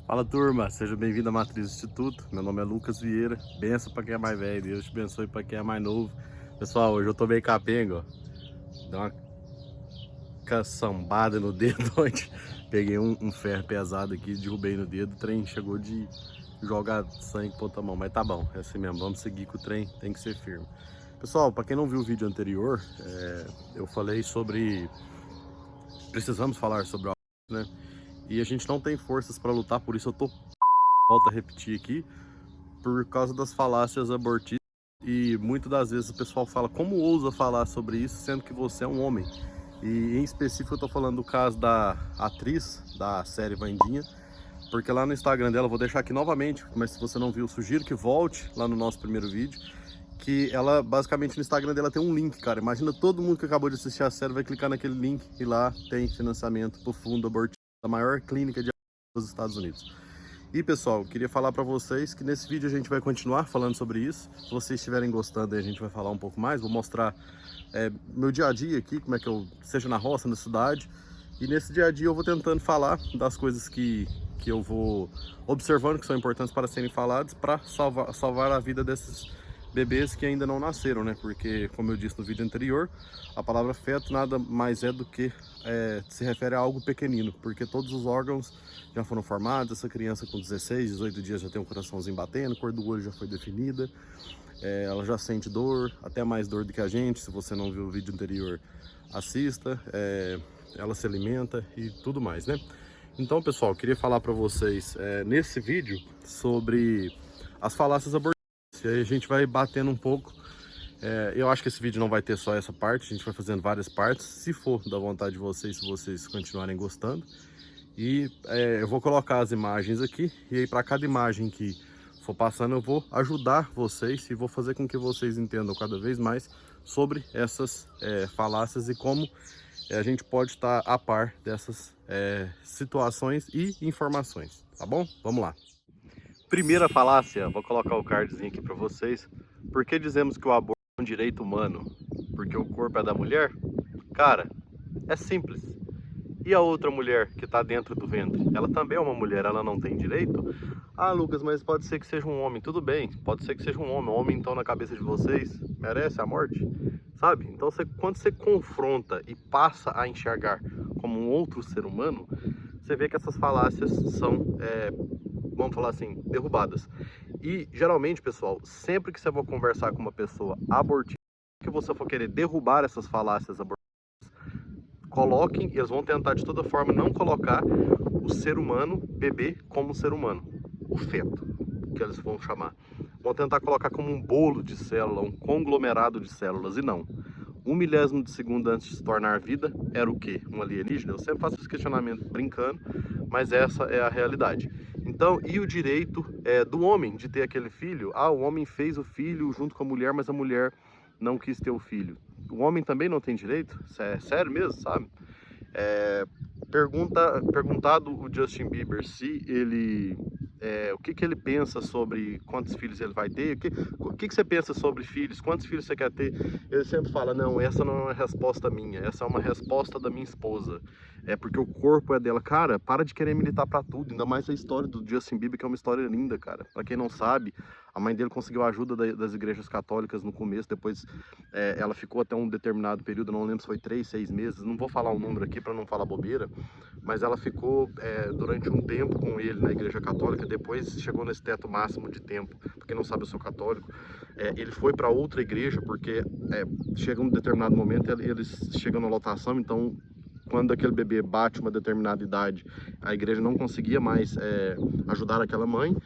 Fala turma, seja bem-vindo à Matriz Instituto. Meu nome é Lucas Vieira. Benção para quem é mais velho, Deus te abençoe para quem é mais novo. Pessoal, hoje eu tô bem capenga, ó. Deu uma caçambada no dedo ontem. Peguei um ferro pesado aqui, derrubei no dedo. O trem chegou de jogar sangue pra outra mão, mas tá bom, é assim mesmo. Vamos seguir com o trem, tem que ser firme. Pessoal, para quem não viu o vídeo anterior, eu falei sobre. Precisamos falar sobre o aborto, né? E a gente não tem forças para lutar, por isso eu tô. Volto a repetir aqui, por causa das falácias abortistas. E muitas das vezes o pessoal fala, como ousa falar sobre isso, sendo que você é um homem? E em específico eu tô falando do caso da atriz da série Vandinha, porque lá no Instagram dela, vou deixar aqui novamente, mas se você não viu, sugiro que volte lá no nosso primeiro vídeo, que ela, basicamente, no Instagram dela tem um link, cara. Imagina todo mundo que acabou de assistir a série vai clicar naquele link e lá tem financiamento pro fundo abortista da maior clínica de aborto dos Estados Unidos. E pessoal, queria falar para vocês que nesse vídeo a gente vai continuar falando sobre isso. Se vocês estiverem gostando, a gente vai falar um pouco mais. Vou mostrar meu dia a dia aqui, como é que eu, seja na roça, na cidade. E nesse dia a dia eu vou tentando falar das coisas que eu vou observando que são importantes para serem faladas, para salvar a vida desses bebês que ainda não nasceram, né? Porque, como eu disse no vídeo anterior, a palavra feto nada mais é do que se refere a algo pequenino, porque todos os órgãos já foram formados. Essa criança com 16, 18 dias já tem um coraçãozinho batendo, a cor do olho já foi definida, ela já sente dor, até mais dor do que a gente. Se você não viu o vídeo anterior, assista. Ela se alimenta e tudo mais, né? Então, pessoal, eu queria falar para vocês nesse vídeo sobre as falácias abortistas. E aí a gente vai batendo um pouco. Eu acho que esse vídeo não vai ter só essa parte, a gente vai fazendo várias partes, se for da vontade de vocês, se vocês continuarem gostando. E eu vou colocar as imagens aqui, e aí para cada imagem que for passando eu vou ajudar vocês e vou fazer com que vocês entendam cada vez mais sobre essas falácias e como a gente pode estar a par dessas situações e informações, tá bom? Vamos lá. Primeira falácia, vou colocar o cardzinho aqui para vocês. Por que dizemos que o aborto é um direito humano? Porque o corpo é da mulher? Cara, é simples. E a outra mulher que está dentro do ventre? Ela também é uma mulher, ela não tem direito? Ah, Lucas, mas pode ser que seja um homem. Tudo bem, pode ser que seja um homem. O homem, então, na cabeça de vocês, merece a morte? Sabe? Então, quando você confronta e passa a enxergar como um outro ser humano, você vê que essas falácias são, vamos falar assim, derrubadas. E, geralmente, pessoal, sempre que você for conversar com uma pessoa abortiva, que você for querer derrubar essas falácias abortivas, coloquem, e eles vão tentar de toda forma não colocar o ser humano, bebê, como ser humano, o feto, que eles vão chamar. Vão tentar colocar como um bolo de célula, um conglomerado de células, e não. 1 milésimo de segundo antes de se tornar vida, era o quê? Um alienígena? Eu sempre faço esse questionamento brincando, mas essa é a realidade. Então, e o direito do homem de ter aquele filho? Ah, o homem fez o filho junto com a mulher, mas a mulher não quis ter o filho. O homem também não tem direito? É sério mesmo, sabe? Perguntado o Justin Bieber se ele o que ele pensa sobre quantos filhos ele vai ter, o que você pensa sobre filhos, quantos filhos você quer ter, ele sempre fala, não, essa não é uma resposta minha, essa é uma resposta da minha esposa, é porque o corpo é dela. Cara, para de querer militar pra tudo, ainda mais a história do Justin Bieber, que é uma história linda, cara. Pra quem não sabe, a mãe dele conseguiu a ajuda das igrejas católicas no começo, depois ela ficou até um determinado período, não lembro se foi 3, 6 meses, não vou falar o número aqui para não falar bobeira, mas ela ficou durante um tempo com ele na igreja católica. Depois chegou nesse teto máximo de tempo, porque não sabe, eu sou católico, ele foi para outra igreja, porque chega um determinado momento, eles chegam na lotação, então quando aquele bebê bate uma determinada idade, a igreja não conseguia mais ajudar aquela mãe,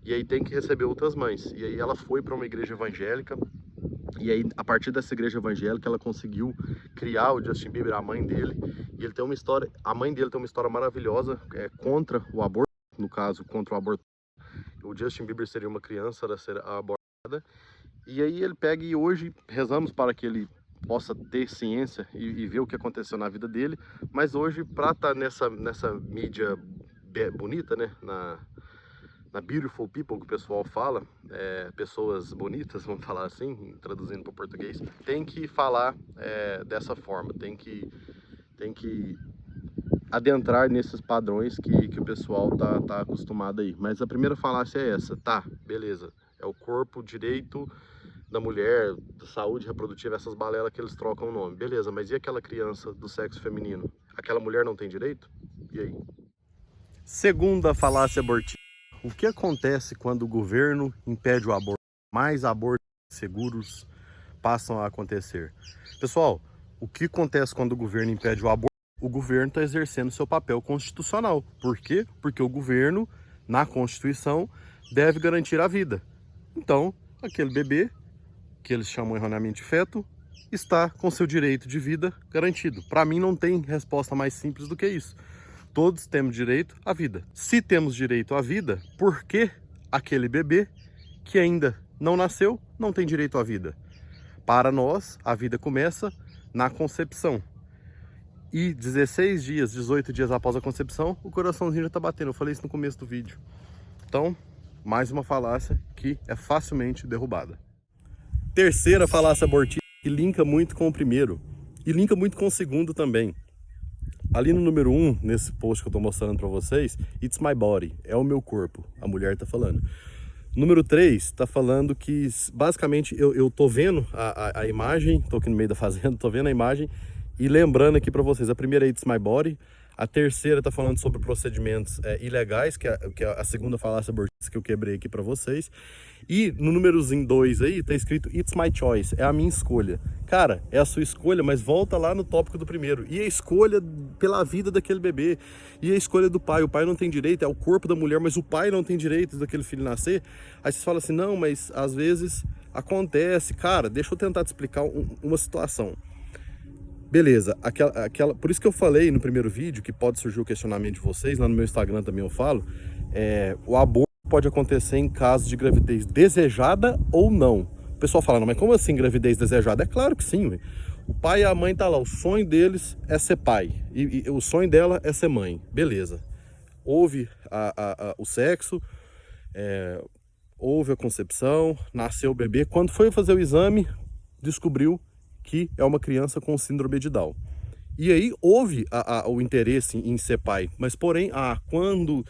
e aí tem que receber outras mães. E aí ela foi para uma igreja evangélica, e aí, a partir dessa igreja evangélica, ela conseguiu criar o Justin Bieber, a mãe dele. E ele tem uma história, a mãe dele tem uma história maravilhosa contra o aborto, no caso, contra o aborto. O Justin Bieber seria uma criança a ser abortada. E aí ele pega, e hoje rezamos para que ele possa ter ciência e ver o que aconteceu na vida dele. Mas hoje, para estar nessa mídia bonita, né, na Beautiful People, que o pessoal fala, pessoas bonitas, vamos falar assim, traduzindo para o português, tem que falar dessa forma, tem que adentrar nesses padrões que o pessoal tá acostumado aí. Mas a primeira falácia é essa, tá, beleza. É o corpo direito da mulher, da saúde reprodutiva, essas balelas que eles trocam o nome. Beleza, mas e aquela criança do sexo feminino? Aquela mulher não tem direito? E aí? Segunda falácia abortiva. O que acontece quando o governo impede o aborto? Mais abortos seguros passam a acontecer. Pessoal, o que acontece quando o governo impede o aborto? O governo está exercendo seu papel constitucional. Por quê? Porque o governo, na Constituição, deve garantir a vida. Então, aquele bebê, que eles chamam erroneamente de feto, está com seu direito de vida garantido. Para mim não tem resposta mais simples do que isso. Todos temos direito à vida. Se temos direito à vida, por que aquele bebê que ainda não nasceu não tem direito à vida? Para nós, a vida começa na concepção. E 16 dias, 18 dias após a concepção, o coraçãozinho já está batendo. Eu falei isso no começo do vídeo. Então, mais uma falácia que é facilmente derrubada. Terceira falácia abortiva, que linka muito com o primeiro. E linka muito com o segundo também. Ali no número 1, nesse post que eu estou mostrando para vocês, it's my body, é o meu corpo, a mulher está falando. Número 3 está falando que, basicamente, eu tô vendo a imagem, tô aqui no meio da fazenda, tô vendo a imagem e lembrando aqui para vocês, a primeira é It's My Body, a terceira está falando sobre procedimentos ilegais, que é a segunda falácia abortiva que eu quebrei aqui para vocês. E no númerozinho 2 aí tá escrito It's My Choice, é a minha escolha. Cara, é a sua escolha, mas volta lá no tópico do primeiro. E a escolha pela vida daquele bebê. E a escolha do pai. O pai não tem direito, é o corpo da mulher, mas o pai não tem direito daquele filho nascer. Aí vocês falam assim, não, mas às vezes acontece. Cara, deixa eu tentar te explicar uma situação. Beleza, por isso que eu falei no primeiro vídeo, que pode surgir o questionamento de vocês, lá no meu Instagram também eu falo, o aborto pode acontecer em caso de gravidez desejada ou não. O pessoal fala, não, mas como assim gravidez desejada? É claro que sim, véio. O pai e a mãe tá lá, o sonho deles é ser pai, e o sonho dela é ser mãe, beleza. Houve o sexo, houve a concepção, nasceu o bebê, quando foi fazer o exame, descobriu que é uma criança com síndrome de Down. E aí houve o interesse em ser pai, mas porém, quando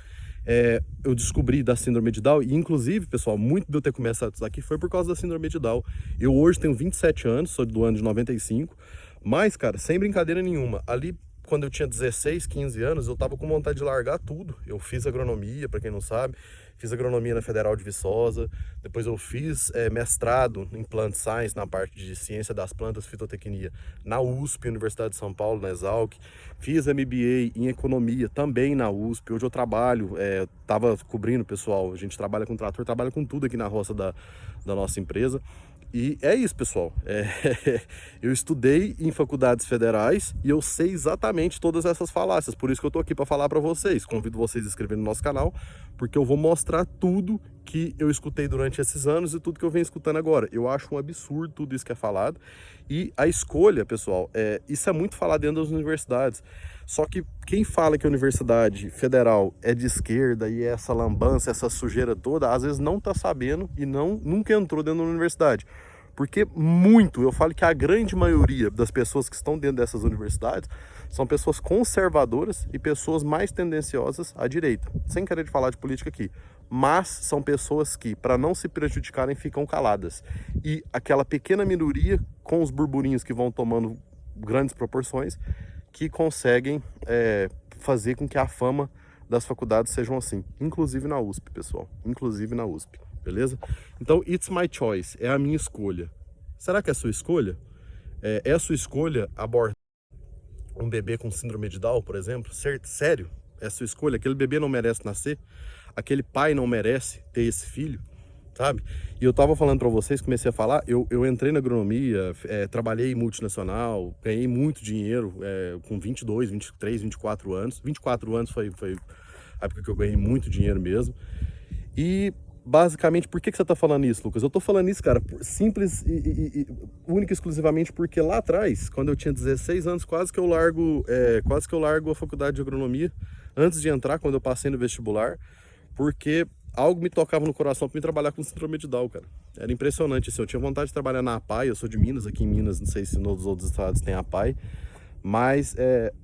eu descobri da síndrome de Down, e inclusive, pessoal, muito de eu ter começado isso aqui foi por causa da síndrome de Down. Eu hoje tenho 27 anos, sou do ano de 95, mas, cara, sem brincadeira nenhuma, ali quando eu tinha 16, 15 anos, eu tava com vontade de largar tudo. Eu fiz agronomia, para quem não sabe, fiz agronomia na Federal de Viçosa, depois eu fiz mestrado em Plant Science, na parte de ciência das plantas, fitotecnia, na USP, Universidade de São Paulo, na Exalc. Fiz MBA em economia, também na USP. Hoje eu trabalho, tava cobrindo, pessoal, a gente trabalha com trator, trabalha com tudo aqui na roça da nossa empresa. E é isso, pessoal. Eu estudei em faculdades federais e eu sei exatamente todas essas falácias. Por isso que eu tô aqui para falar para vocês. Convido vocês a se inscreverem no nosso canal, porque eu vou mostrar tudo que eu escutei durante esses anos e tudo que eu venho escutando agora. Eu acho um absurdo tudo isso que é falado. E a escolha, pessoal, isso é muito falado dentro das universidades. Só que quem fala que a universidade federal é de esquerda e essa lambança, essa sujeira toda, às vezes não tá sabendo e nunca entrou dentro da universidade. Porque eu falo que a grande maioria das pessoas que estão dentro dessas universidades são pessoas conservadoras e pessoas mais tendenciosas à direita. Sem querer falar de política aqui. Mas são pessoas que, para não se prejudicarem, ficam caladas. E aquela pequena minoria, com os burburinhos que vão tomando grandes proporções, que conseguem fazer com que a fama das faculdades sejam assim. Inclusive na USP, pessoal. Inclusive na USP. Beleza? Então, it's my choice. É a minha escolha. Será que é a sua escolha? É a sua escolha abortar um bebê com síndrome de Down, por exemplo? Sério? É a sua escolha? Aquele bebê não merece nascer? Aquele pai não merece ter esse filho? Sabe? E eu tava falando para vocês, comecei a falar, eu entrei na agronomia, trabalhei em multinacional, ganhei muito dinheiro com 22, 23, 24 anos. 24 anos foi a época que eu ganhei muito dinheiro mesmo. E basicamente, por que você tá falando isso, Lucas? Eu tô falando isso, cara, simples e única e exclusivamente porque lá atrás, quando eu tinha 16 anos, quase que eu largo a faculdade de agronomia, antes de entrar, quando eu passei no vestibular, porque algo me tocava no coração para me trabalhar com síndrome de Down, cara. Era impressionante, assim, eu tinha vontade de trabalhar na APAI, eu sou de Minas, aqui em Minas, não sei se nos outros estados tem APAI, mas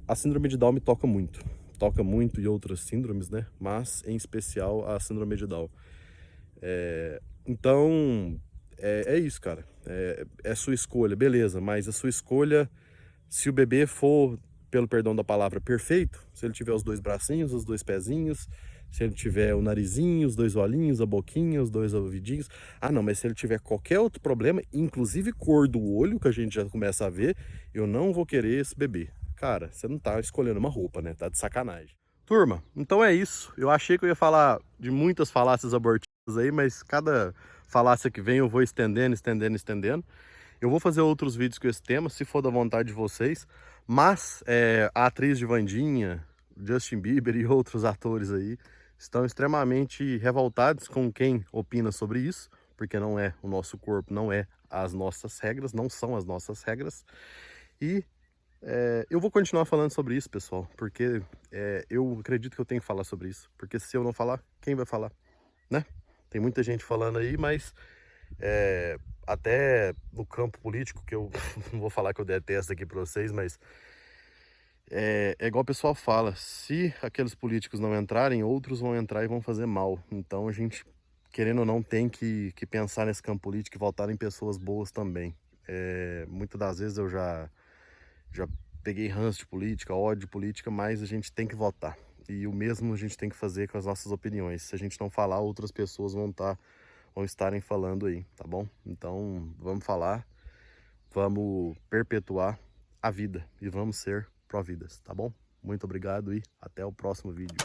a síndrome de Down me toca muito. toca muito em outras síndromes, né? Mas em especial a síndrome de Down. Então, é isso, cara. É sua escolha, beleza, mas a sua escolha, se o bebê for, pelo perdão da palavra, perfeito, se ele tiver os 2 bracinhos, os 2 pezinhos, se ele tiver o narizinho, os 2 olhinhos, a boquinha, os 2 ouvidinhos. Ah, não, mas se ele tiver qualquer outro problema, inclusive cor do olho, que a gente já começa a ver, eu não vou querer esse bebê. Cara, você não tá escolhendo uma roupa, né? Tá de sacanagem. Turma, então é isso. Eu achei que eu ia falar de muitas falácias abortivas aí, mas cada falácia que vem eu vou estendendo, estendendo, estendendo. Eu vou fazer outros vídeos com esse tema, se for da vontade de vocês, mas a atriz de Wandinha, Justin Bieber e outros atores aí estão extremamente revoltados com quem opina sobre isso, porque não é o nosso corpo, não é as nossas regras, não são as nossas regras. E eu vou continuar falando sobre isso, pessoal, porque eu acredito que eu tenho que falar sobre isso, porque se eu não falar, quem vai falar, né? Tem muita gente falando aí, mas até no campo político, que eu não vou falar que eu detesto aqui para vocês, mas é igual o pessoal fala, se aqueles políticos não entrarem, outros vão entrar e vão fazer mal. Então a gente, querendo ou não, tem que pensar nesse campo político e votar em pessoas boas também. Muitas das vezes eu já peguei ranço de política, ódio de política, mas a gente tem que votar. E o mesmo a gente tem que fazer com as nossas opiniões. Se a gente não falar, outras pessoas vão estarem falando aí, tá bom? Então, vamos falar, vamos perpetuar a vida e vamos ser pró-vidas, tá bom? Muito obrigado e até o próximo vídeo.